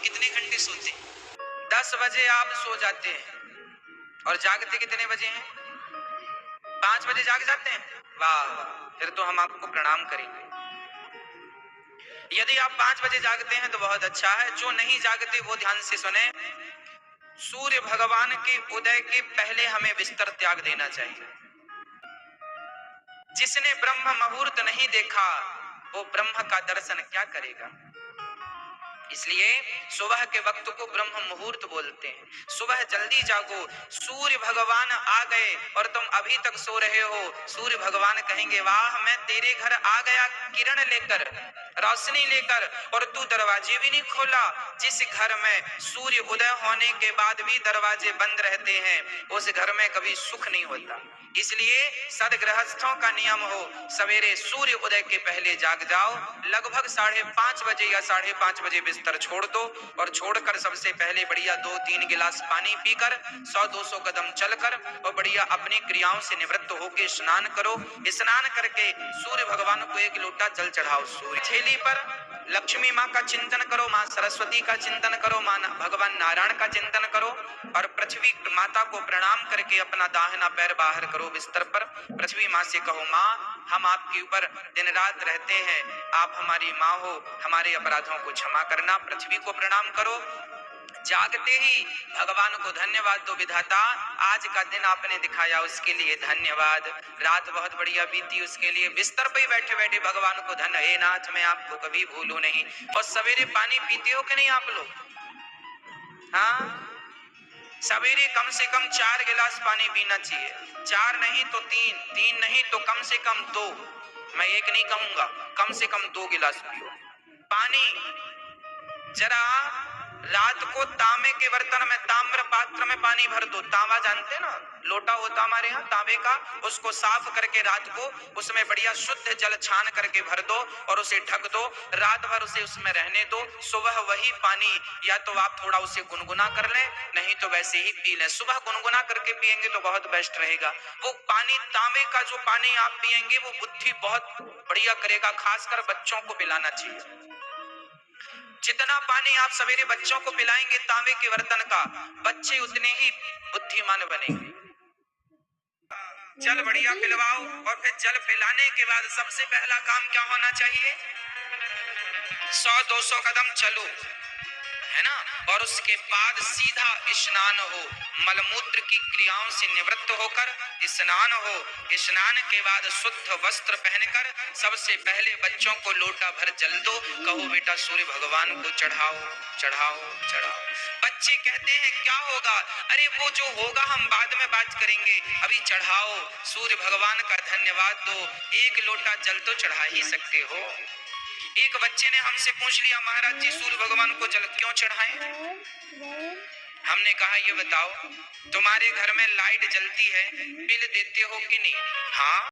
कितने घंटे सोते हैं? 10 बजे आप सो जाते हैं और जागते कितने बजे हैं? 5 बजे जाग जाते हैं। वाह वाह, फिर तो हम आपको प्रणाम करेंगे। यदि आप 5 बजे जागते हैं तो बहुत अच्छा है। जो नहीं जागते वो ध्यान से सुने। सूर्य भगवान के उदय के पहले हमें बिस्तर त्याग देना चाहिए। जिसने ब्रह्म मुहूर्त नहीं देखा वो ब्रह्म का दर्शन क्या करेगा? इसलिए सुबह के वक्त को ब्रह्म मुहूर्त बोलते हैं। सुबह जल्दी जागो। सूर्य भगवान आ गए और तुम अभी तक सो रहे हो। सूर्य भगवान कहेंगे वाह, मैं तेरे घर आ गया किरण लेकर, रोशनी लेकर, और तू दरवाजे भी नहीं खोला। जिस घर में सूर्य उदय होने के बाद भी दरवाजे बंद रहते हैं उस घर में कभी सुख नहीं होता। इसलिए सदगृहस्थों का नियम हो, सवेरे सूर्य उदय के पहले जाग जाओ। लगभग 5:30 बजे या 5:30 बजे बिस्तर छोड़ दो और छोड़कर सबसे पहले बढ़िया 2-3 गिलास पानी पीकर 100-200 कदम चलकर और बढ़िया अपनी क्रियाओं से निवृत्त होकर स्नान करो। स्नान करके सूर्य भगवान को 1 लोटा जल चढ़ाओ। सूर्य थैली पर लक्ष्मी माँ का चिंतन करो, माँ सरस्वती का चिंतन करो, माँ भगवान नारायण का चिंतन करो और पृथ्वी माता को प्रणाम करके अपना दाहिना पैर बाहर करो बिस्तर पर। पृथ्वी माँ से कहो माँ, हम आपके ऊपर दिन रात रहते हैं, आप हमारी माँ हो, हमारे अपराधों को क्षमा करना। पृथ्वी को प्रणाम करो। जागते ही भगवान को धन्यवाद दो, विधाता आज का दिन आपने दिखाया उसके लिए धन्यवाद। रात बहुत बढ़िया बीती उसके लिए। बिस्तर पे ही बैठे बैठे भगवान को धन्य, हे नाथ मैं आपको कभी भूलूं नहीं। और सवेरे पानी पीते हो कि नहीं आप लोग? हाँ, सवेरे कम से कम 4 गिलास पानी पीना चाहिए। 4 नहीं तो 3, 3 नहीं तो कम से कम 2, मैं 1 नहीं कहूंगा, कम से कम 2 गिलास पियो पानी। जरा रात को तांबे के बर्तन में, ताम्र पात्र में पानी भर दो। तांबा जानते हैं ना, लोटा होता हमारे यहाँ तांबे का, उसको साफ करके रात को उसमें बढ़िया शुद्ध जल छान करके भर दो और उसे ढक दो। रात भर उसे उसमें रहने दो। सुबह वही पानी या तो आप थोड़ा उसे गुनगुना कर लें, नहीं तो वैसे ही पी लें। सुबह गुनगुना करके पिएंगे तो बहुत बेस्ट रहेगा। वो पानी, तांबे का जो पानी आप पिएंगे वो बुद्धि बहुत बढ़िया करेगा। खासकर बच्चों को पिलाना चाहिए। जितना पानी आप सवेरे बच्चों को पिलाएंगे तांबे के बर्तन का, बच्चे उतने ही बुद्धिमान बनेंगे। जल बढ़िया पिलवाओ और फिर जल पिलाने के बाद सबसे पहला काम क्या होना चाहिए? 100-200 कदम चलो, है ना, और उसके बाद सीधा स्नान हो। मलमूत्र की क्रियाओं से निवृत्त होकर स्नान हो। स्नान के बाद शुद्ध वस्त्र पहनकर सबसे पहले बच्चों को लोटा भर जल दो। कहो बेटा सूर्य भगवान को चढ़ाओ चढ़ाओ चढ़ाओ। बच्चे कहते हैं क्या होगा? अरे वो जो होगा हम बाद में बात करेंगे, अभी चढ़ाओ। सूर्य भगवान का धन्यवाद दो। 1 लोटा जल तो चढ़ा ही सकते हो। एक बच्चे ने हमसे पूछ लिया महाराज जी सूर्य भगवान को जल क्यों चढ़ाएं? हमने कहा ये बताओ, तुम्हारे घर में लाइट जलती है, बिल देते हो कि नहीं? हाँ।